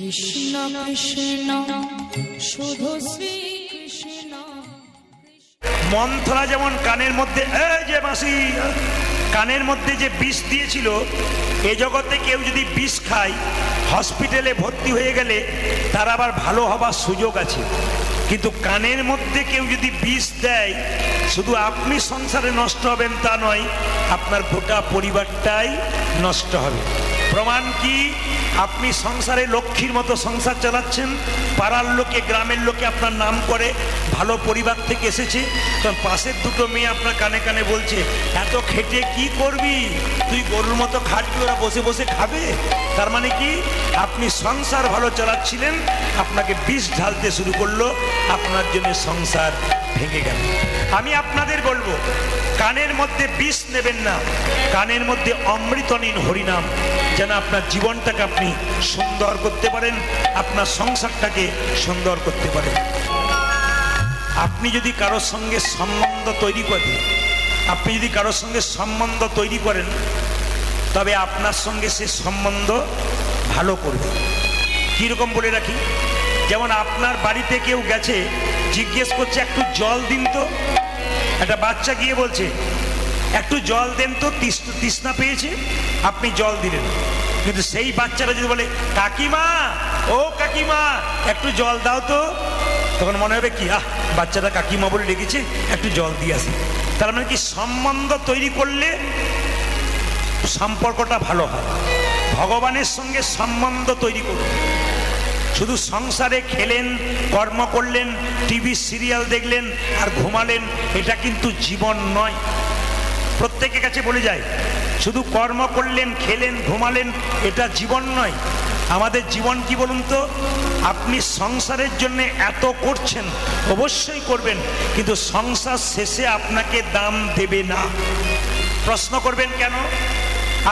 কৃষ্ণ কৃষ্ণ শুধু শ্রী কৃষ্ণ। মন্থরা যেমন কানের মধ্যে এই যে মাসি কানের মধ্যে যে বিষ দিয়েছিল, এ জগতে কেউ যদি বিষ খায় হসপিটালে ভর্তি হয়ে গেলে তার আবার ভালো হবার সুযোগ আছে। কিন্তু কানের মধ্যে কেউ যদি বিষ দেয়, শুধু আপনি সংসারে নষ্ট হবেন তা নয়, আপনার গোটা পরিবারটাই নষ্ট হবে। প্রমাণ কি? আপনি সংসারে লক্ষ্মীর মতো সংসার চালাচ্ছেন, পাড়ার লোকে গ্রামের লোকে আপনার নাম করে, ভালো পরিবার থেকে এসেছে, তখন পাশের দুটো মেয়ে আপনার কানে কানে বলছে এত খেটে কি করবি তুই, গরুর মতো খাটবি, ওরা বসে বসে খাবে। তার মানে কি? আপনি সংসার ভালো চালাচ্ছিলেন, আপনাকে বিষ ঢালতে শুরু করলো, আপনার জন্য সংসার ভেঙে গেল। আমি আপনাদের বলবো, কানের মধ্যে বিষ নেবেন না, কানের মধ্যে অমৃত নিন, হরিনাম, যেন আপনার জীবনটাকে আপনি সুন্দর করতে পারেন, আপনার সংসারটাকে সুন্দর করতে পারেন। আপনি যদি কারোর সঙ্গে সম্বন্ধ তৈরি করেন, আপনি যদি কারোর সঙ্গে সম্বন্ধ তৈরি করেন, তবে আপনার সঙ্গে সে সম্বন্ধ ভালো করবে। কীরকম বলে রাখি, যেমন আপনার বাড়িতে কেউ গেছে, জিজ্ঞেস করছে একটু জল দিন তো, একটা বাচ্চা গিয়ে বলছে একটু জল দেন তো, তৃষ্ণা পেয়েছে, আপনি জল দিলেন। কিন্তু সেই বাচ্চারা যদি বলে কাকিমা, ও কাকিমা একটু জল দাও তো, তখন মনে হবে কি, বাচ্চাটা কাকিমা বলে ডেকেছে, একটু জল দিয়ে আসি। তার মানে কি, সম্বন্ধ তৈরি করলে সম্পর্কটা ভালো হয়। ভগবানের সঙ্গে সম্বন্ধ তৈরি করুন। শুধু সংসারে খেলেন, কর্ম করলেন, টিভি সিরিয়াল দেখলেন আর ঘুমালেন, এটা কিন্তু জীবন নয়। প্রত্যেকের কাছে বলে যায়, শুধু কর্ম করলেন, খেলেন, ঘুমালেন, এটা জীবন নয়। আমাদের জীবন কি বলুন তো? আপনি সংসারের জন্য এত করছেন, অবশ্যই করবেন, কিন্তু সংসার শেষে আপনাকে দাম দেবে না। প্রশ্ন করবেন কেন?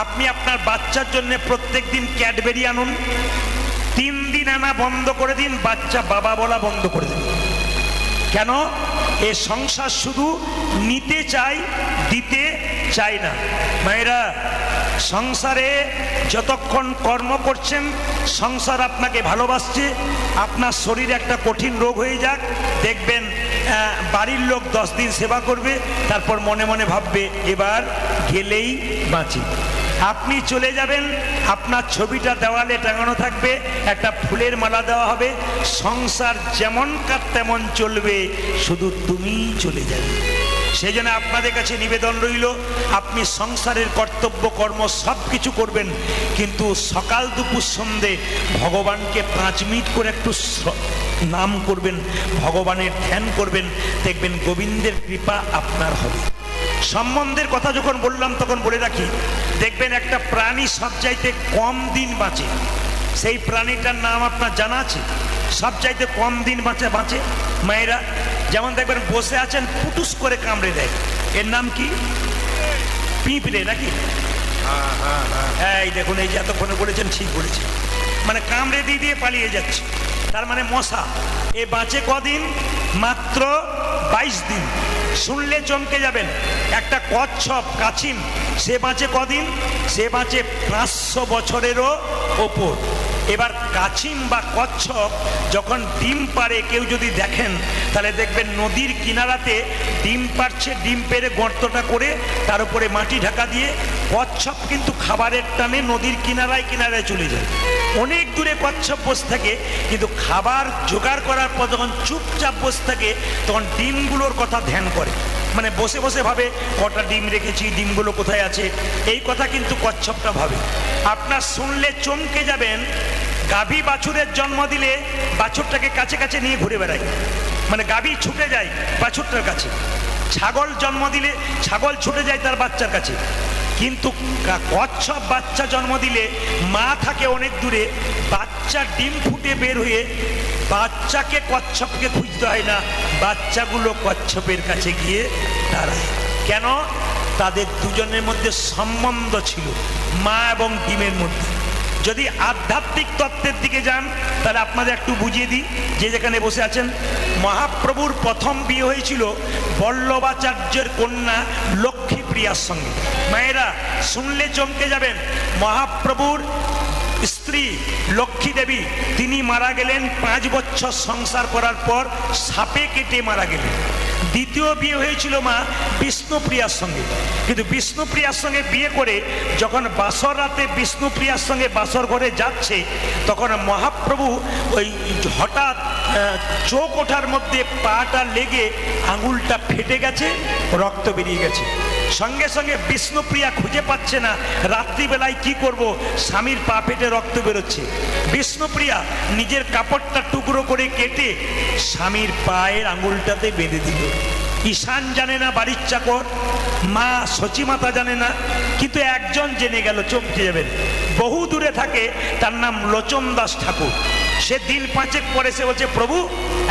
আপনি আপনার বাচ্চার জন্য প্রত্যেক দিন ক্যাডবেরি আনুন, 3 দিন আনা বন্ধ করে দিন, বাচ্চা বাবা বলা বন্ধ করে দিন। কেন? এ সংসার শুধু নিতে চায়, দিতে চায় না। মায়েরা, সংসারে যতক্ষণ কর্ম করছেন, সংসার আপনাকে ভালোবাসছে, আপনার শরীরে একটা কঠিন রোগ হয়ে যাক, দেখবেন বাড়ির লোক 10 দিন সেবা করবে, তারপর মনে মনে ভাববে এবার গেলেই বাঁচি। আপনি চলে যাবেন, আপনার ছবিটা দেওয়ালে টাঙানো থাকবে, একটা ফুলের মালা দেওয়া হবে, সংসার যেমন কার তেমন চলবে, শুধু তুমিই চলে যাবে। সেই জন্য আপনাদের কাছে নিবেদন রইল, আপনি সংসারের কর্তব্য কর্ম সব কিছু করবেন, কিন্তু সকাল দুপুর সন্ধে ভগবানকে 5 মিনিট করে একটু নাম করবেন, ভগবানের ধ্যান করবেন, দেখবেন গোবিন্দের কৃপা আপনার হবে। সম্বন্ধের কথা যখন বললাম তখন বলে রাখি, দেখবেন একটা প্রাণী সবচাইতে কম দিন বাঁচে, সেই প্রাণীটার নাম আপনার জানা আছে? সবচাইতে কম দিন বাঁচে মায়েরা, যেমন দেখবেন বসে আছেন, পুটুস করে কামড়ে দেয়, এর নাম কি? পিঁপড়ে নাকি? এই দেখুন, এই যে এতক্ষণে বলেছেন, ঠিক বলেছেন, মানে কামড়ে দিয়ে পালিয়ে যাচ্ছে, তার মানে মশা। এ বাঁচে কদিন? মাত্র 22 দিন। শুনলে চমকে যাবেন, একটা কচ্ছপ কাছিম, সে বাঁচে কদিন? সে বাঁচে 500 বছরেরও ওপর। এবার কাছিম বা কচ্ছপ যখন ডিম পাড়ে, কেউ যদি দেখেন তাহলে দেখবেন নদীর কিনারাতে ডিম পাড়ছে, ডিম পেড়ে গর্তটা করে তার উপরে মাটি ঢাকা দিয়ে, কচ্ছপ কিন্তু খাবারের টানে নদীর কিনারায় কিনারায় চলে যায়। অনেক দূরে কচ্ছপ বসে থাকে, কিন্তু খাবার জোগাড় করার পর যখন চুপচাপ বসে থাকে, তখন ডিমগুলোর কথা ধ্যান করে, মানে বসে বসে ভাবে কটা ডিম রেখেছি, ডিমগুলো কোথায় আছে, এই কথা কিন্তু কচ্ছপটা ভাবে। আপনার শুনলে চমকে যাবেন, গাভী বাছুরের জন্ম দিলে বাছুরটাকে কাছে কাছে নিয়ে ঘুরে বেড়ায়, মানে গাভী ছুটে যায় বাছুরটার কাছে। ছাগল জন্ম দিলে ছাগল ছুটে যায় তার বাচ্চার কাছে। কিন্তু কচ্ছপ বাচ্চা জন্ম দিলে মা থাকে অনেক দূরে, বাচ্চা ডিম ফুটে বের হয়ে বাচ্চাকে কচ্ছপকে খুঁজতে হয় না, বাচ্চাগুলো কচ্ছপের কাছে গিয়ে দাঁড়ায়। কেন? তাদের দুজনের মধ্যে সম্বন্ধ ছিল, মা এবং ডিমের মধ্যে। যদি আধ্যাত্মিক তত্ত্বের দিকে যান, তাহলে আপনাদের একটু বুঝিয়ে দিই, যে যেখানে বসে আছেন, মহাপ্রভুর প্রথম বিয়ে হয়েছিল বল্লভাচার্যের কন্যা লক্ষ্মীপ্রিয়ার সঙ্গে। মায়েরা, শুনলে চমকে যাবেন, মহাপ্রভুর স্ত্রী লক্ষ্মী লক্ষ্মী দেবী তিনি মারা গেলেন 5 বছর সংসার করার পর সাপে কেটে মারা গেলেন। দ্বিতীয় বিয়ে হয়েছিল মা বিষ্ণুপ্রিয়ার সঙ্গে, কিন্তু বিষ্ণুপ্রিয়ার সঙ্গে বিয়ে করে যখন বাসর রাতে বিষ্ণুপ্রিয়ার সঙ্গে বাসর ঘরে যাচ্ছে, তখন মহাপ্রভু ওই হঠাৎ চোখ ওঠার মধ্যে পাটা লেগে আঙুলটা ফেটে গেছে, রক্ত বেরিয়ে গেছে। সঙ্গে সঙ্গে বিষ্ণুপ্রিয়া খুঁজে পাচ্ছে না রাত্রিবেলায় কি করব, স্বামীর পা ফেটে রক্ত বেরোচ্ছে। বিষ্ণুপ্রিয়া নিজের কাপড়টা টুকরো করে কেটে স্বামীর পায়ের আঙুলটাতে বেঁধে দিল। ঈশান জানে না, বাড়ির চাকর মা সচিমাতা জানে না, কিন্তু একজন জেনে গেল, চমকে যাবেন। বহু দূরে থাকে, তার নাম লোচন দাস ঠাকুর। সে দিন 5 পরে সে বলছে, প্রভু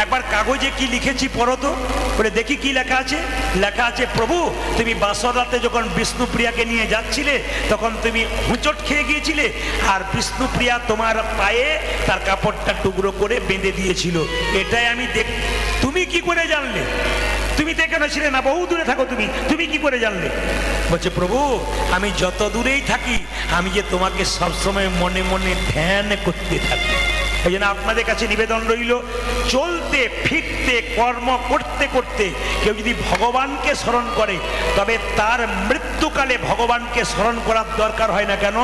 একবার কাগজে কি লিখেছি পড়ো তো। বলে দেখি কি লেখা আছে। লেখা আছে, প্রভু তুমি বাসর রাতে যখন বিষ্ণুপ্রিয়াকে নিয়ে যাচ্ছিলে তখন তুমি হুঁচট খেয়ে গিয়েছিলে, আর বিষ্ণুপ্রিয়া তোমার পায়ে তার কাপড়টা টুকরো করে বেঁধে দিয়েছিল। এটাই আমি তুমি কি করে জানলে? তুমি তো এখানে ছিলে না, বহু দূরে থাকো, তুমি কি করে জানলে? বলছে, প্রভু আমি যত দূরেই থাকি আমি যে তোমাকে সবসময় মনে মনে ধ্যান করতে থাকি। এই জন্য আপনাদের কাছে নিবেদন রইল, চলতে ফিরতে কর্ম করতে করতে কেউ যদি ভগবানকে স্মরণ করে, তবে তার মৃত্যুকালে ভগবানকে স্মরণ করার দরকার হয় না। কেন?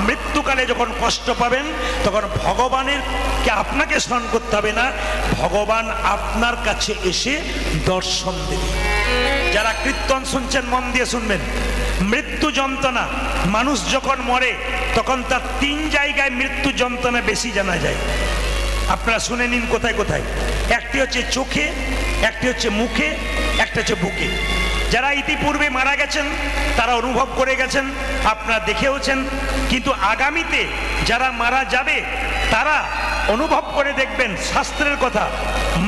মৃত্যুকালে যখন কষ্ট পাবেন তখন ভগবানেরকে আপনাকে স্মরণ করতে হবে না, ভগবান আপনার কাছে এসে দর্শন দেবে। যারা কীর্তন শুনছেন মন দিয়ে শুনবেন। মৃত্যু যন্ত্রণা, মানুষ যখন মরে তখন তার 3 জায়গায় মৃত্যু যন্ত্রণা বেশি জানা যায়। আপনারা শুনে নিন কোথায় কোথায়। একটি হচ্ছে চোখে, একটি হচ্ছে মুখে, একটা হচ্ছে বুকে। যারা ইতিপূর্বে মারা গেছেন তারা অনুভব করে গেছেন, আপনারা দেখেওছেন, কিন্তু আগামীতে যারা মারা যাবে তারা অনুভব করে দেখবেন। শাস্ত্রের কথা,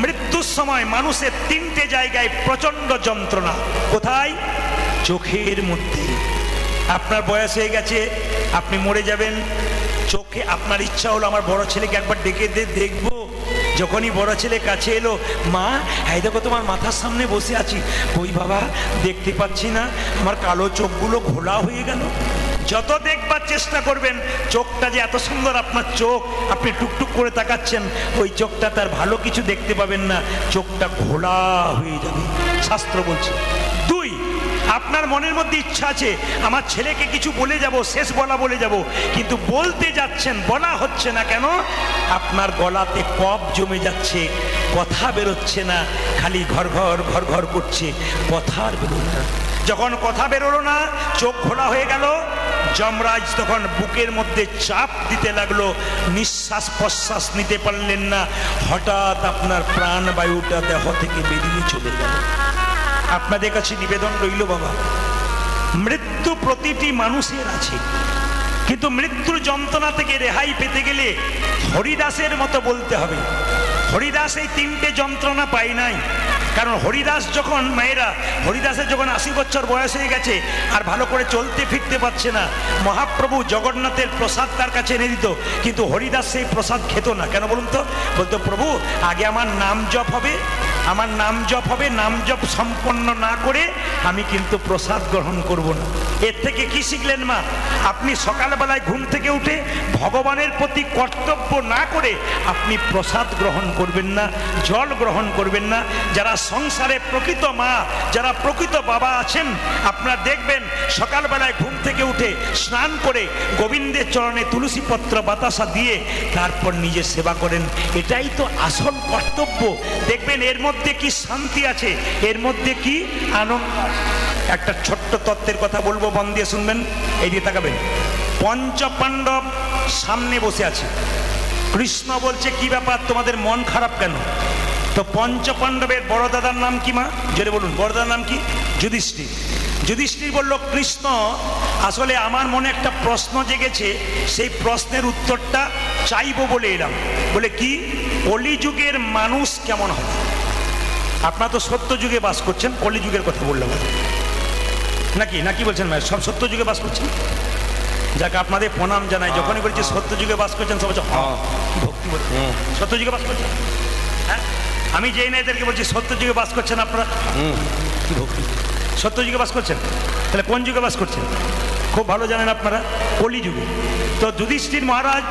মৃত্যুর সময় মানুষের 3টে জায়গায় প্রচন্ড যন্ত্রণা। কোথায়? চোখের মধ্যে। আপনার বয়স হয়ে গেছে, আপনি মরে যাবেন, চোখে আপনার ইচ্ছা হলো আমার বড় ছেলেকে একবার ডেকে দেখবো। যখনই বড় ছেলে কাছে এলো, মা এই দেখো তোমার মাথার সামনে বসে আছি। কই বাবা, দেখতে পাচ্ছি না, আমার কালো চোখগুলো ঘোলা হয়ে গেল। যত দেখবার চেষ্টা করবেন, চোখটা যে এত সুন্দর আপনার চোখ, আপনি টুকটুক করে তাকাচ্ছেন, ওই চোখটা তার ভালো কিছু দেখতে পাবেন না, চোখটা ঘোলা হয়ে যাবে, শাস্ত্র বলছে। 2, আপনার মনের মধ্যে ইচ্ছা আছে আমার ছেলেকে কিছু বলে যাব, শেষ বলা বলে যাব, কিন্তু বলতে যাচ্ছেন, বলা হচ্ছে না। কেন? আপনার গলাতে কফ জমে যাচ্ছে, কথা বেরোচ্ছে না, খালি ঘর ঘর ঘর ঘর করছে, কথা আর বেরোলো না। যখন কথা বেরোলো না, চোখ ঘোলা হয়ে গেল, যমরাজ তখন বুকের মধ্যে চাপ দিতে লাগলো, নিঃশ্বাস প্রশ্বাস নিতে পারলেন না, হঠাৎ আপনার প্রাণবায়ুটা দেহ থেকে বেরিয়ে চলে গেল। আপনাদের কাছে নিবেদন রইল বাবা, মৃত্যু প্রতিটি মানুষের আছে, কিন্তু মৃত্যুর যন্ত্রণা থেকে রেহাই পেতে গেলে হরিদাসের মতো বলতে হবে। হরিদাস এই 3টে যন্ত্রণা পায় নাই। কারণ হরিদাস যখন, মায়েরা, হরিদাসের যখন 80 বছর বয়স হয়ে গেছে আর ভালো করে চলতে ফিরতে পারছে না, মহাপ্রভু জগন্নাথের প্রসাদ তার কাছে এনে দিত, কিন্তু হরিদাস সেই প্রসাদ খেত না। কেন বলুন তো? বলতো, প্রভু আগে আমার নাম জপ হবে, আমার নাম জপ হবে, নাম জপ সম্পন্ন না করে আমি কিন্তু প্রসাদ গ্রহণ করব না। এর থেকে কি শিখলেন মা? আপনি সকালবেলায় ঘুম থেকে উঠে ভগবানের প্রতি কর্তব্য না করে আপনি প্রসাদ গ্রহণ করবেন না, জল গ্রহণ করবেন না। যারা সংসারে প্রকৃত মা, যারা প্রকৃত বাবা আছেন, আপনারা দেখবেন সকালবেলায় ঘুম থেকে উঠে স্নান করে গোবিন্দের চরণে তুলসী পত্র বাতাসা দিয়ে তারপর নিজে সেবা করেন। এটাই তো আসল কর্তব্য। দেখবেন এর মধ্যে কি শান্তি আছে, এর মধ্যে কি আনন্দ। একটা ছোট্ট তত্ত্বের কথা বলবো, মন দিয়ে শুনবেন, এই দিয়ে তাকাবেন। 5 পাণ্ডব সামনে বসে আছে। কৃষ্ণ বলছে, কি ব্যাপার, তোমাদের মন খারাপ কেন? তো 5 পাণ্ডবের বড় দাদার নাম কি মা? জোরে বলুন, বড় দাদার নাম কি? যুধিষ্ঠির। যুধিষ্ঠির বলল, কৃষ্ণ আসলে আমার মনে একটা প্রশ্ন জেগেছে, সেই প্রশ্নের উত্তরটা চাইবো বলে এলাম। বলে কি? কলিযুগের মানুষ কেমন হবে? আপনারা তো সত্য যুগে বাস করছেন, কলিযুগের কথা বললাম নাকি? নাকি বলছেন ভাই? সব সত্য যুগে বাস করছেন? যাকে আপনাদের প্রণাম জানাই। যখনই বলছি সত্য যুগে বাস করছেন, সব ভক্তি বলছে সত্য যুগে বাস করছেন। হ্যাঁ, আমি যেই না এদেরকে বলছি সত্য যুগে বাস করছেন আপনারা, কি ভক্তি, সত্য যুগে বাস করছেন। তাহলে কোন যুগে বাস করছেন? খুব ভালো জানেন আপনারা, কলিযুগে। তো যুধিষ্ঠির মহারাজ,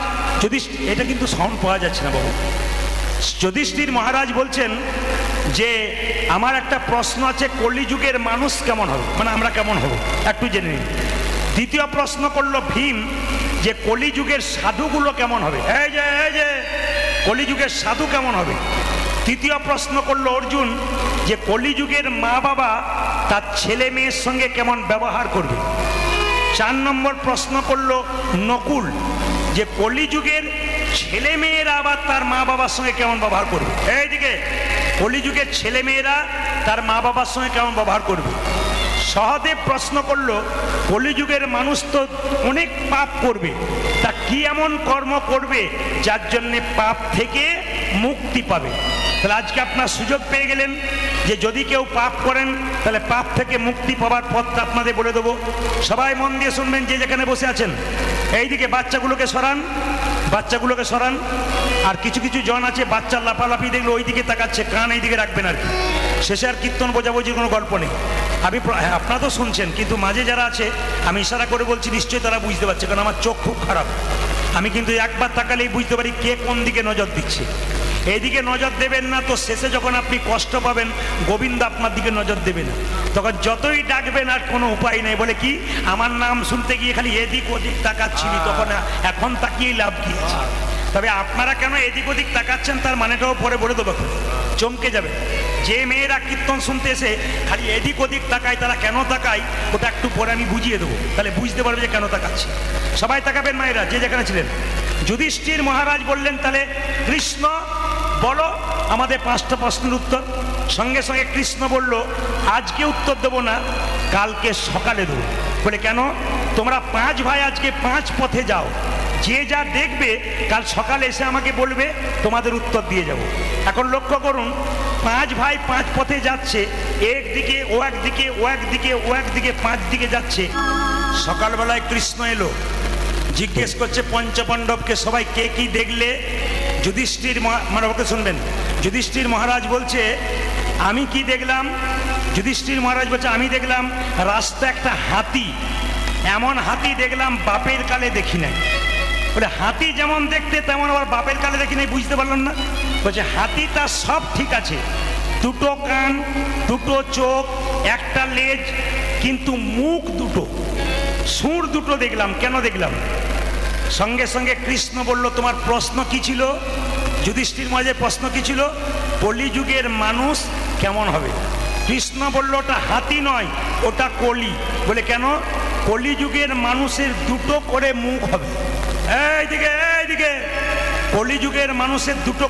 এটা কিন্তু সাউন্ড পাওয়া যাচ্ছে না বাবু। যুধিষ্ঠির মহারাজ বলছেন যে আমার একটা প্রশ্ন আছে, কলিযুগের মানুষ কেমন হবে, মানে আমরা কেমন হব একটু জেনে নিন। দ্বিতীয় প্রশ্ন করলো ভীম যে কলিযুগের সাধুগুলো কেমন হবে, এই যে কলিযুগের সাধু কেমন হবে। তৃতীয় প্রশ্ন করলো অর্জুন যে কলিযুগের মা বাবা তার ছেলে মেয়ের সঙ্গে কেমন ব্যবহার করবে। 4 নম্বর প্রশ্ন করলো নকুল যে কলিযুগের ছেলে মেয়েরা আবার তার মা বাবার সঙ্গে কেমন ব্যবহার করবে। এইদিকে কলিযুগের ছেলে মেয়েরা তার মা বাবার সঙ্গে কেমন ব্যবহার করবে। সহদেব প্রশ্ন করলো কলিযুগের মানুষ তো অনেক পাপ করবে, তা কি এমন কর্ম করবে যার জন্যে পাপ থেকে মুক্তি পাবে। তাহলে আজকে আপনার সুযোগ পেয়ে গেলেন যে যদি কেউ পাপ করেন তাহলে পাপ থেকে মুক্তি পাওয়ার পথটা আপনাদের বলে দেবো। সবাই মন দিয়ে শুনবেন যে যেখানে বসে আছেন। এইদিকে বাচ্চাগুলোকে সরান, আর কিছু কিছু জন আছে বাচ্চার লাফালাফি দেখলে ওই দিকে তাকাচ্ছে, কান এই দিকে রাখবেন আর কি। শেষে আর কীর্তন বোঝাবুঝির কোনো গল্প নেই। আপনারা তো শুনছেন, কিন্তু মাঝে যারা আছে আমি ইশারা করে বলছি, নিশ্চয়ই তারা বুঝতে পারছে, কারণ আমার চোখ খুব খারাপ। আমি কিন্তু একবার তাকালেই বুঝতে পারি কে কোন দিকে নজর দিচ্ছে। এইদিকে নজর দেবেন না তো শেষে যখন আপনি কষ্ট পাবেন গোবিন্দ আপনার দিকে নজর দেবে না, তখন যতই ডাকবেন আর কোনো উপায় নেই। বলে কি আমার নাম শুনতে গিয়ে খালি এদিক ওদিক তাকাচ্ছিলি, তখন এখন তাকিয়ে লাভ কি আছে। তবে আপনারা কেন এদিক ওদিক তাকাচ্ছেন তার মানেটাও পরে বলে দেবো, চমকে যাবে। যে মেয়েরা কীর্তন শুনতে এসে খালি এদিক ওদিক তাকায়, তারা কেন তাকায় ওটা একটু পরে আমি বুঝিয়ে দেবো, তাহলে বুঝতে পারবে যে কেন তাকাচ্ছে। সবাই তাকাবেন মায়েরা যে যেখানে ছিলেন। যুধিষ্ঠির মহারাজ বললেন তাহলে কৃষ্ণ বলো আমাদের 5টা প্রশ্নের উত্তর। সঙ্গে সঙ্গে কৃষ্ণ বলল আজকে উত্তর দেবো না, কালকে সকালে দেবো। বলে কেন? তোমরা 5 ভাই আজকে 5 পথে যাও, যে যা দেখবে কাল সকালে এসে আমাকে বলবে, তোমাদের উত্তর দিয়ে যাব। এখন লক্ষ্য করুন, 5 ভাই 5 পথে যাচ্ছে, একদিকে ও একদিকে, ও একদিকে ও একদিকে, 5 দিকে যাচ্ছে। সকালবেলায় কৃষ্ণ এলো, জিজ্ঞেস করছে পঞ্চপাণ্ডবকে সবাই কে কি দেখলে। যুধিষ্ঠির ওকে শুনবেন, যুধিষ্ঠির মহারাজ বলছে আমি কি দেখলাম। যুধিষ্ঠির মহারাজ বলছে আমি দেখলাম রাস্তা একটা হাতি, এমন হাতি দেখলাম বাপের কালে দেখি নাই। বলে হাতি যেমন দেখতে তেমন আবার বাপের কালে দেখি নাই, বুঝতে পারলাম না। বলছে হাতিটা সব ঠিক আছে, 2টো কান, 2টো চোখ, একটা লেজ, কিন্তু মুখ 2টো, সুর 2টো দেখলাম। কেন দেখলাম? সঙ্গে সঙ্গে কৃষ্ণ বলল তোমার প্রশ্ন কি ছিল? যুধিষ্ঠির মহারাজের প্রশ্ন কি ছিল? কলিযুগের মানুষ কেমন হবে। কৃষ্ণ বলল ওটা হাতি নয়, ওটা কলি। বলে কেন? কলিযুগের মানুষের 2টো করে মুখ হবে। এইদিকে কলিযুগের মানুষের 2টো,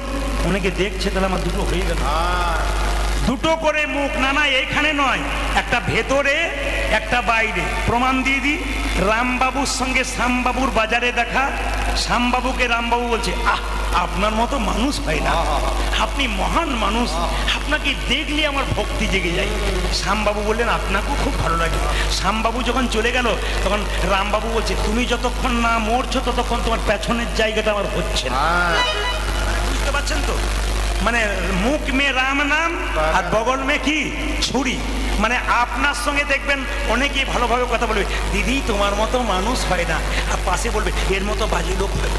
অনেকে দেখছে তাহলে আমার 2টো হয়ে গেল, 2টো করে মুখ। না এইখানে নয়, একটা ভেতরে একটা বাইরে। প্রমাণ দিয়ে দিই, রামবাবুর সঙ্গে শ্যামবাবুর বাজারে দেখা। শ্যামবাবুকে রামবাবু বলছে আপনার মতো মানুষ হয় না, আপনি মহান মানুষ, আপনাকে দেখলে আমার ভক্তি জেগে যায়। শ্যামবাবু বললেন আপনাকেও খুব ভালো লাগে। শ্যামবাবু যখন চলে গেল তখন রামবাবু বলছে তুমি যতক্ষণ না মরছো ততক্ষণ তোমার পেছনের জায়গাটা আমার হচ্ছে না। বুঝতে পারছেন তো? মানে মুখ মে রাম নাম আর বগল মে কি ছুরি। মানে আপনার সঙ্গে দেখবেন অনেকেই ভালোভাবে কথা বলবে, দিদি তোমার মতো মানুষ হয় না, আর পাশে বলবে এর মতো বাজে লোক হয়।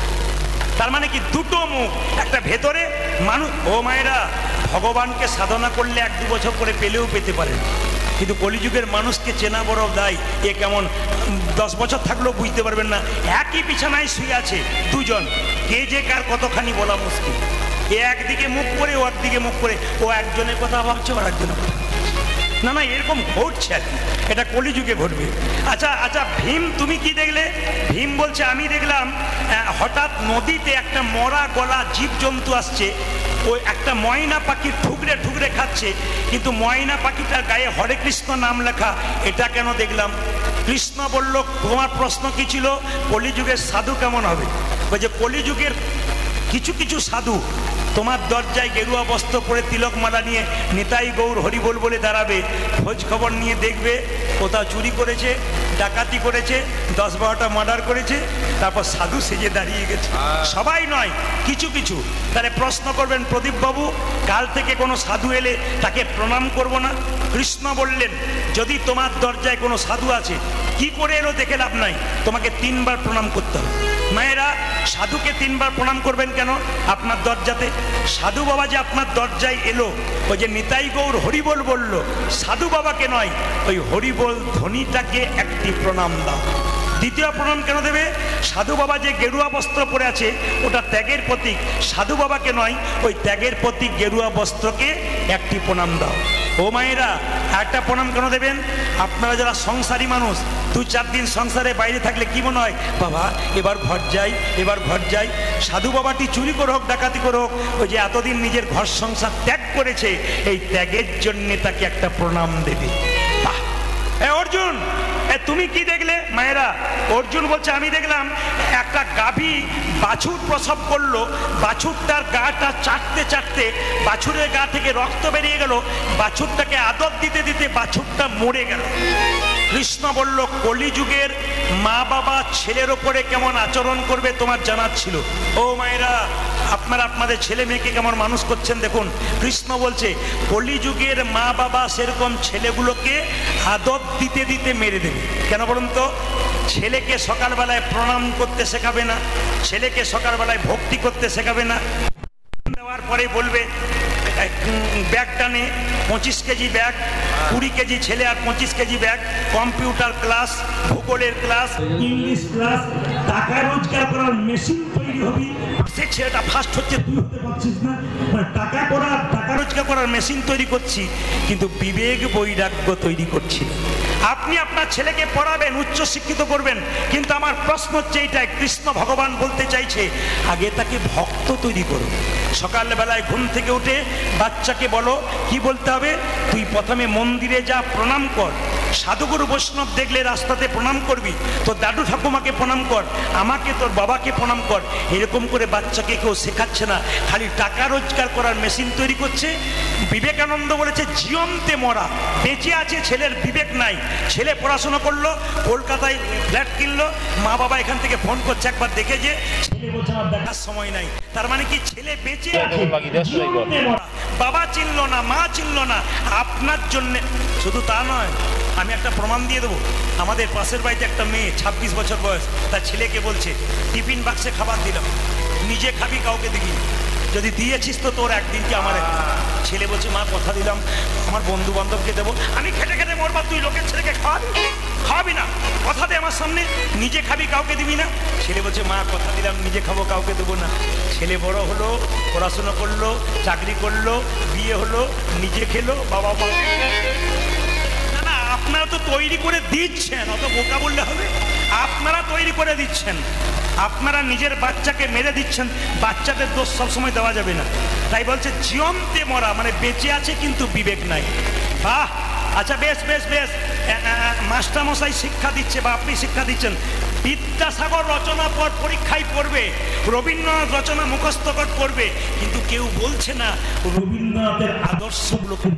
তার মানে কি 2টো মুখ, একটা ভেতরে মানুষ। ও মায়েরা, ভগবানকে সাধনা করলে 1-2 বছর করে পেলেও পেতে পারেন, কিন্তু কলিযুগের মানুষকে চেনা বড় দায়। এ কেমন 10 বছর থাকলেও বুঝতে পারবেন না। একই বিছানায় শুয়ে আছে 2 জন, কে যে কার কতখানি বলা মুশকিল। এ একদিকে মুখ করে, ও একদিকে মুখ করে, ও একজনের কথা ভাবছে আর একজনের কথা। না এরকম ঘটছে আর কি, এটা কলিযুগে ঘটবে। আচ্ছা ভীম তুমি কি দেখলে? ভীম বলছে আমি দেখলাম হঠাৎ নদীতে একটা মরা গলা জীবজন্তু আসছে, ওই একটা ময়না পাখি ঠুকরে ঠুকরে খাচ্ছে, কিন্তু ময়না পাখিটার গায়ে হরে কৃষ্ণ নাম লেখা। এটা কেন দেখলাম? কৃষ্ণ বলল তোমার প্রশ্ন কি ছিল? কলিযুগের সাধু কেমন হবে। বলছে কলিযুগের কিছু কিছু সাধু তোমার দরজায় গেরুয়া বস্ত্র পরে তিলক মালা নিয়ে নিতাই গৌর হরিবোল বলে দাঁড়াবে, খোঁজ খবর নিয়ে দেখবে কোথাও চুরি করেছে, ডাকাতি করেছে, 10-12টা মার্ডার করেছে, তারপর সাধু সেজে দাঁড়িয়ে গেছে। সবাই নয়, কিছু কিছু। তাহলে প্রশ্ন করবেন, প্রদীপবাবু কাল থেকে কোনো সাধু এলে তাকে প্রণাম করব না? কৃষ্ণ বললেন, যদি তোমার দরজায় কোনো সাধু আছে, কি করে এলো দেখে লাভ নাই, তোমাকে 3 বার প্রণাম করতে হবে। মায়েরা, সাধুকে 3 বার প্রণাম করবেন কেন? আপনার দরজাতে সাধু বাবা যে আপনার দরজায় এলো, ওই যে নিতাই গৌর হরিবোল বলল, সাধু বাবাকে নয়, ওই হরিবোল ধ্বনিটাকে একটি প্রণাম দাও। দ্বিতীয় প্রণাম কেন দেবে? সাধু বাবা যে গেরুয়া বস্ত্র পরে আছে ওটা ত্যাগের প্রতীক, সাধু বাবাকে নয়, ওই ত্যাগের প্রতীক গেরুয়া বস্ত্রকে একটি প্রণাম দাও। ও মায়েরা, একটা প্রণাম কেন দেবেন? আপনারা যারা সংসারী মানুষ, 2-4 দিন সংসারে বাইরে থাকলে কি মনে হয়, বাবা এবার ঘর যাই, এবার ঘর যাই। সাধু বাবাটি চুরি করে হোক, ডাকাতি করে হোক, ওই যে এতদিন নিজের ঘর সংসার ত্যাগ করেছে, এই ত্যাগের জন্যে তাকে একটা প্রণাম দেবে। বাহ! অর্জুন, তুমি কি দেখলে? মায়েরা, অর্জুন বলছে, আমি দেখলাম একটা গাভী বাছুর প্রসব করলো, বাছুরটার গাটা চাটতে চাটতে বাছুরের গা থেকে রক্ত বেরিয়ে গেল, বাছুরটাকে আদর দিতে দিতে বাছুরটা মরে গেল। কৃষ্ণ বলল, কলিযুগের মা বাবা ছেলের ওপরে কেমন আচরণ করবে তোমার জানার ছিল। ও মায়েরা, আপনারা আপনাদের ছেলে মেয়েকে কেমন মানুষ করছেন দেখুন। কৃষ্ণ বলছে, কলিযুগের মা বাবা সেরকম ছেলেগুলোকে আদর দিতে দিতে মেরে দেবে। কেন বলুন তো? ছেলেকে সকালবেলায় প্রণাম করতে শেখাবে না, ছেলেকে সকালবেলায় ভক্তি করতে শেখাবে না, দেওয়ার পরে বলবে ব্যাগটা নে, 25 কেজি ব্যাগ, 20 কেজি ছেলে আর 25 কেজি ব্যাগ, কম্পিউটার ক্লাস, ভূগোলের ক্লাস, ইংলিশ ক্লাস, টাকা রোজগার করার মেশিন তৈরি হবি। সে ছেলেটা ফার্স্ট হচ্ছে, তুই হতে পারছিস না। টাকা রোজগার করার মেশিন তৈরি করছি, কিন্তু বিবেক বৈরাগ্য তৈরি করছি। আপনি আপনার ছেলেকে পড়াবেন, উচ্চ শিক্ষিত করবেন, কিন্তু আমার প্রশ্ন হচ্ছে এইটাই, কৃষ্ণ ভগবান বলতে চাইছে, আগে তাকে ভক্ত তৈরি করুন। সকালবেলায় ঘুম থেকে উঠে বাচ্চাকে বলো, কি বলতে হবে? তুই প্রথমে মন্দিরে যা, প্রণাম কর, সাধুগুরু বৈষ্ণব দেখলে রাস্তাতে প্রণাম করবি, তোর দাদু ঠাকুমাকে প্রণাম কর, আমাকে, তোর বাবাকে প্রণাম কর। এরকম করে বাচ্চাকে কেউ শেখাচ্ছে না, খালি টাকা রোজগার করার মেশিন তৈরি করছে। বিবেকানন্দ বলেছে, জিয়ন্তে মরা, বেঁচে আছে, ছেলের বিবেক নাই। ছেলে পড়াশোনা করলো, কলকাতায় ফ্ল্যাট কিনলো, মা বাবা এখান থেকে ফোন করছে একবার দেখে যে, ছেলে বলছে আমার দেখার সময় নাই। তার মানে কি? ছেলে বেঁচে আছে, জিয়ন্তে মরা। বাবা চিনলো না, মা চিনলো না। আপনার জন্যে শুধু তা নয়, আমি একটা প্রমাণ দিয়ে দেবো। আমাদের পাশের বাড়িতে একটা মেয়ে, 26 বছর বয়স, তার ছেলেকে বলছে, টিফিন বাক্সে খাবার দিলাম, নিজে খাবি, কাউকে দিবি, যদি দিয়েছিস তো তোর একদিন কি আমার একদিন। ছেলে বলছে, মা কথা দিলাম আমার বন্ধু বান্ধবকে দেবো। আমি খেটে খেটে মরবা, তুই লোকের ছেলেকে খাওয়াবি না, কথা দে আমার সামনে, নিজে খাবি, কাউকে দিবি না। ছেলে বলছে, মা কথা দিলাম নিজে খাবো, কাউকে দেবো না। ছেলে বড় হলো, পড়াশোনা করলো, চাকরি করলো, বিয়ে হলো, নিজে খেলো, বাবা মা। না, আপনারা তো তৈরি করে দিচ্ছেন, অত বোকা বললে হবে। আপনারা তৈরি করে দিচ্ছেন, আপনারা নিজের বাচ্চাকে মেরে দিচ্ছেন। বাচ্চাদের দোষ সবসময় দেওয়া যাবে না। তাই বলছে, জিয়ন্তে মরা, মানে বেঁচে আছে কিন্তু বিবেক নাই। বাহ! আচ্ছা, বেশ বেশ বেশ, মাস্টারমশাই শিক্ষা দিচ্ছে বা আপনি শিক্ষা দিচ্ছেন, বিদ্যাসাগর রচনা পর পরীক্ষায় পড়বে, রবীন্দ্রনাথ রচনা মুখস্থকর পড়বে, কিন্তু কেউ বলছে না রবীন্দ্রনাথের আদর্শগুলোকে,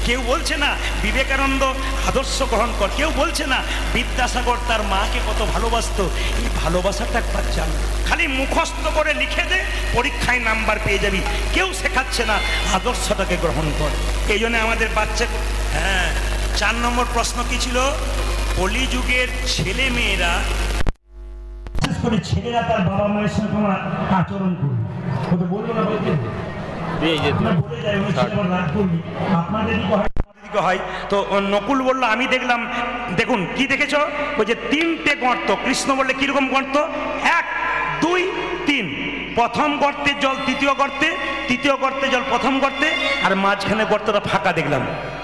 কেউ বলছে না বিবেকানন্দ আদর্শ গ্রহণ কর, কেউ বলছে না বিদ্যাসাগর তার মাকে কত ভালোবাসতো। এই ভালোবাসাটা একবার জান, খালি মুখস্থ করে লিখে দে, পরীক্ষায় নাম্বার পেয়ে যাবি। কেউ শেখাচ্ছে না আদর্শটাকে গ্রহণ কর। এই জন্য আমাদের বাচ্চা, 4 নম্বর প্রশ্ন কি ছিল? কলিযুগের ছেলে মেয়েরা, বিশেষ করে ছেলেরা তার বাবা মায়ের সঙ্গে কেমন আচরণ করবে, ওটা বলবো না, বলে হয়। তো নকুল বলল, আমি দেখলাম, দেখুন কি দেখেছ? ওই যে 3টে গর্ত, কৃষ্ণ বললে কিরকম গর্ত? 1, 2, 3। প্রথম গর্তে জল দ্বিতীয় গর্তে, তৃতীয় গর্তে জল প্রথম গর্তে, আর মাঝখানে গর্তটা ফাঁকা দেখলাম,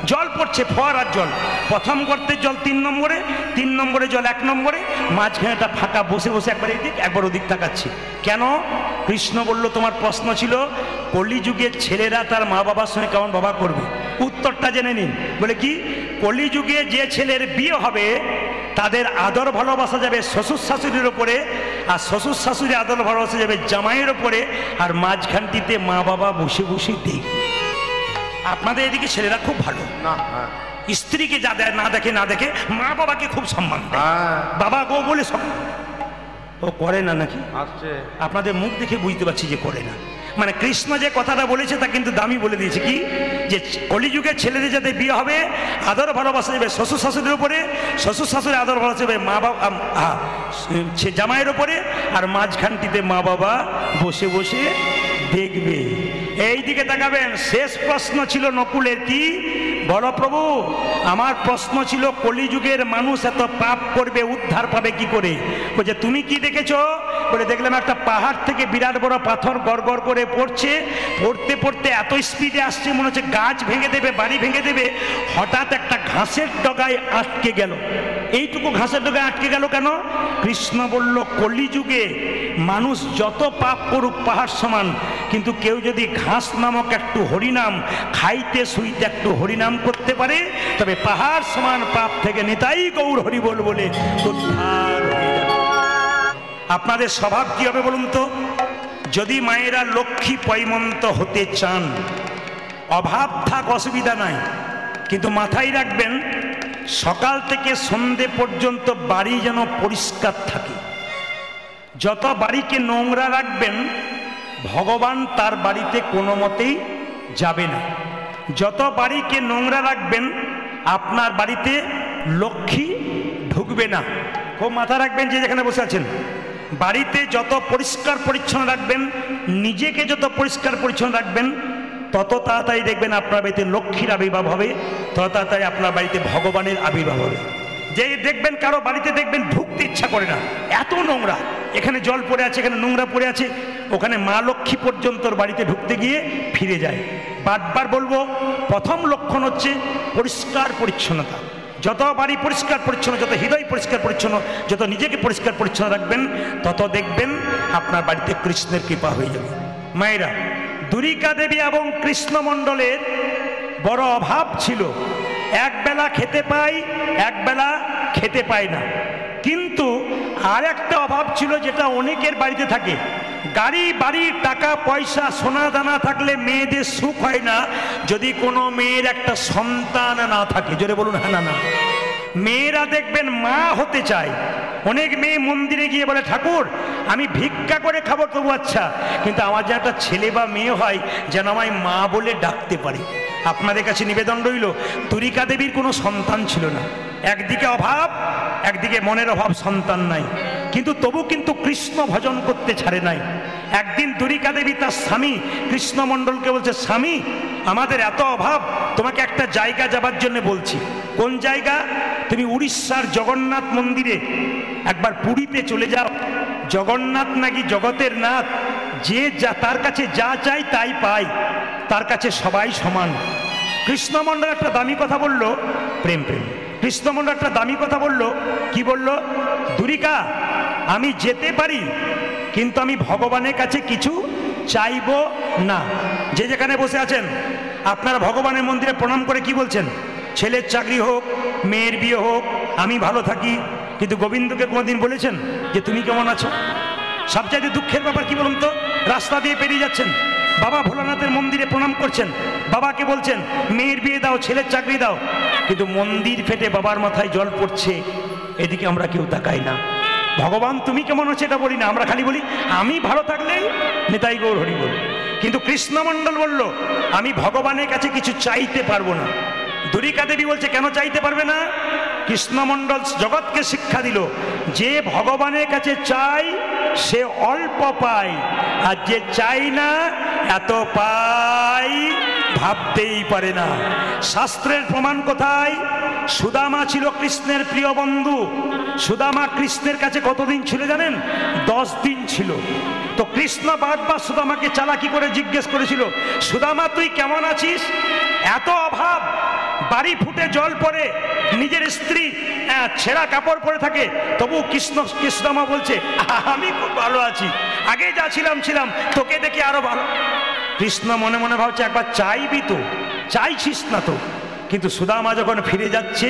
জল পড়ছে, ফোয়ারার জল। প্রথম গর্তের জল 3 নম্বরে, 3 নম্বরে জল 1 নম্বরে, মাঝখানেটা ফাঁকা, বসে বসে একবার এদিক একবার ওদিক তাকাচ্ছি। কেন? কৃষ্ণ বলল, তোমার প্রশ্ন ছিল কলিযুগের ছেলেরা তার মা বাবার সঙ্গে কেমন বাবা করবে। উত্তরটা জেনে নিন। বলে কি? কলিযুগে যে ছেলের বিয়ে হবে তাদের আদর ভালোবাসা যাবে শ্বশুর শাশুড়ির ওপরে, আর শ্বশুর শাশুড়ি আদর ভালোবাসা যাবে জামাইয়ের ওপরে, আর মাঝখানটিতে মা বাবা বসে বসে দেখ। আপনাদের এদিকে ছেলেরা খুব ভালো না, স্ত্রীকে যা দেয় না দেখে মা বাবাকে খুব সম্মান দেয়, বাবা গো বলে সব। ও করে না নাকি? আসছে আপনাদের মুখ দেখে বুঝতে পারছি যে করে না। মানে কৃষ্ণ যে কথাটা বলেছে তা কিন্তু দামি বলে দিয়েছে, কি যে কলিযুগের ছেলেদের যাতে বিয়ে হবে আদর ভালোবাসা যাবে শ্বশুর শাশুড়ির উপরে, শ্বশুর শাশুড়ি আদর ভালোবাসা যাবে মা বাবা জামাইয়ের উপরে, আর মাঝখানটিতে মা বাবা বসে বসে দেখবে। এই দিকে তাকাবেন। শেষ প্রশ্ন ছিল নকুলের, কি বলো প্রভু? আমার প্রশ্ন ছিল কলিযুগের মানুষ এত পাপ করবে, উদ্ধার পাবে কি করে? বলছে তুমি কি দেখেছো? বলে দেখলাম একটা পাহাড় থেকে বিরাট বড় পাথর গড় গড় করে পড়ছে, পড়তে পড়তে এত স্পিডে আসছে মনে হচ্ছে গাছ ভেঙে দেবে, বাড়ি ভেঙে দেবে। হঠাৎ একটা ঘাসের ডগায় আটকে গেল। এইটুকু ঘাসের ডগায় আটকে গেল কেন? কৃষ্ণ বলল কলিযুগে মানুষ যত পাপ করুক পাহাড় সমান, কিন্তু কেউ যদি ঘাস নামক একটু হরিনাম খাইতে শুইতে একটু হরিনাম করতে পারে, তবে পাহাড় সমান পাপ থেকে নিতাই গৌর হরি বল বলে উদ্ধার হয়ে যাবে। আপনাদের স্বভাব কি হবে বলুন তো? যদি মায়েরা লক্ষ্মী পয়মন্ত হতে চান, অভাব থাক অসুবিধা নাই, কিন্তু মাথায় রাখবেন সকাল থেকে সন্ধে পর্যন্ত বাড়ি যেন পরিষ্কার থাকে। যত বাড়িকে নোংরা রাখবেন ভগবান তার বাড়িতে কোনো মতেই যাবে না। যত বাড়িকে নোংরা রাখবেন আপনার বাড়িতে লক্ষ্মী ঢুকবে না। খুব মাথা রাখবেন যে যেখানে বসে আছেন, বাড়িতে যত পরিষ্কার পরিচ্ছন্ন রাখবেন, নিজেকে যত পরিষ্কার পরিচ্ছন্ন রাখবেন, তত তাড়াতাড়ি দেখবেন আপনার বাড়িতে লক্ষ্মীর আবির্ভাব হবে, তত তাড়াতাড়ি আপনার বাড়িতে ভগবানের আবির্ভাব হবে। যে দেখবেন কারো বাড়িতে দেখবেন ঢুকতে ইচ্ছা করে না, এত নোংরা, এখানে জল পড়ে আছে, এখানে নোংরা পড়ে আছে, ওখানে মা লক্ষ্মী পর্যন্ত বাড়িতে ঢুকতে গিয়ে ফিরে যায়। বারবার বলবো, প্রথম লক্ষণ হচ্ছে পরিষ্কার পরিচ্ছন্নতা। যত বাড়ি পরিষ্কার পরিচ্ছন্ন, যত হৃদয় পরিষ্কার পরিচ্ছন্ন, যত নিজেকে পরিষ্কার পরিচ্ছন্ন রাখবেন, তত দেখবেন আপনার বাড়িতে কৃষ্ণের কৃপা হয়ে যাবে। মায়েরা, দুরিকা দেবী এবং কৃষ্ণমণ্ডলের বড় অভাব ছিল। একবেলা খেতে পায়, একবেলা খেতে পায় না। কিন্তু আর একটা অভাব ছিল যেটা অনেকের বাড়িতে থাকে, গাড়ি বাড়ি টাকা পয়সা সোনা দানা থাকলে মেয়েদের সুখ হয় না যদি কোনো মেয়ের একটা সন্তান না থাকে। জোরে বলুন হ্যাঁ না না। মেয়েরা দেখবেন মা হতে চায়। অনেক মেয়ে মন্দিরে গিয়ে বলে ঠাকুর আমি ভিক্ষা করে খাবো তবু আচ্ছা, কিন্তু আমার যে একটা ছেলে বা মেয়ে হয় যেন আমায় মা বলে ডাকতে পারে। আপনাদের কাছে নিবেদন রইল, দুরিকা দেবীর কোনো সন্তান ছিল না। একদিকে অভাব, একদিকে মনের অভাব, সন্তান নাই, কিন্তু তবু কিন্তু কৃষ্ণ ভজন করতে ছাড়ে নাই। একদিন দুরিকা দেবী তার স্বামী কৃষ্ণমণ্ডলকে বলছে, স্বামী আমাদের এত অভাব, তোমাকে একটা জায়গা যাবার জন্য বলছি। কোন জায়গা? তুমি উড়িষ্যার জগন্নাথ মন্দিরে একবার পুরীতে চলে যাও। জগন্নাথ নাকি জগতের নাথ, যে যা তার কাছে যা চাই তাই পায়, তার কাছে সবাই সমান। কৃষ্ণমণ্ডল একটা দামি কথা বলল, প্রেম প্রেম। কৃষ্ণমণ্ডল একটা দামি কথা বলল, কি বলল? দুরিকা আমি যেতে পারি, কিন্তু আমি ভগবানের কাছে কিছু চাইব না। যে যেখানে বসে আছেন আপনারা ভগবানের মন্দিরে প্রণাম করে কি বলছেন? ছেলের চাকরি হোক, মেয়ের বিয়ে হোক, আমি ভালো থাকি। কিন্তু গোবিন্দকে কোনোদিন বলেছেন যে তুমি কেমন আছো? সবচাইতে দুঃখের ব্যাপার কি বলুন তো, রাস্তা দিয়ে পেরিয়ে যাচ্ছেন, বাবা ভোলানাথের মন্দিরে প্রণাম করছেন, বাবাকে বলছেন মেয়ের বিয়ে দাও, ছেলের চাকরি দাও, কিন্তু মন্দির ফেটে বাবার মাথায় জল পড়ছে, এদিকে আমরা কেউ তাকাই না। ভগবান তুমি কেমন আছো এটা বলি না, আমরা খালি বলি আমি ভালো থাকলেই নিতাই গৌর হরি বল। কিন্তু কৃষ্ণমণ্ডল বলল আমি ভগবানের কাছে কিছু চাইতে পারবো না। দুরিকা দেবী বলছে কেন চাইতে পারবে না? কৃষ্ণমণ্ডল জগৎকে শিক্ষা দিল, যে ভগবানের কাছে চাই সে অল্প পায়, আর যে চাই না এত পাই ভাবতেই পারে না। শাস্ত্রের প্রমাণ কোথায়? সুদামা ছিল কৃষ্ণের প্রিয় বন্ধু। সুদামা কৃষ্ণের কাছে কতদিন ছিল জানেন? 10 দিন ছিল। তো কৃষ্ণ বারবার সুদামাকে চালাকি করে জিজ্ঞেস করেছিল, সুদামা তুই কেমন আছিস? এত অভাব, বাড়ি ফুটে জল পড়ে, নিজের স্ত্রী ছেঁড়া কাপড় পরে থাকে, তবু কৃষ্ণমা বলছে আমি খুব ভালো আছি, আগে যা ছিলাম তোকে দেখে আরো ভালো। কৃষ্ণ মনে মনে ভাবছে একবার চাইবি তো, চাইছিস না তো। কিন্তু সুদামা যখন ফিরে যাচ্ছে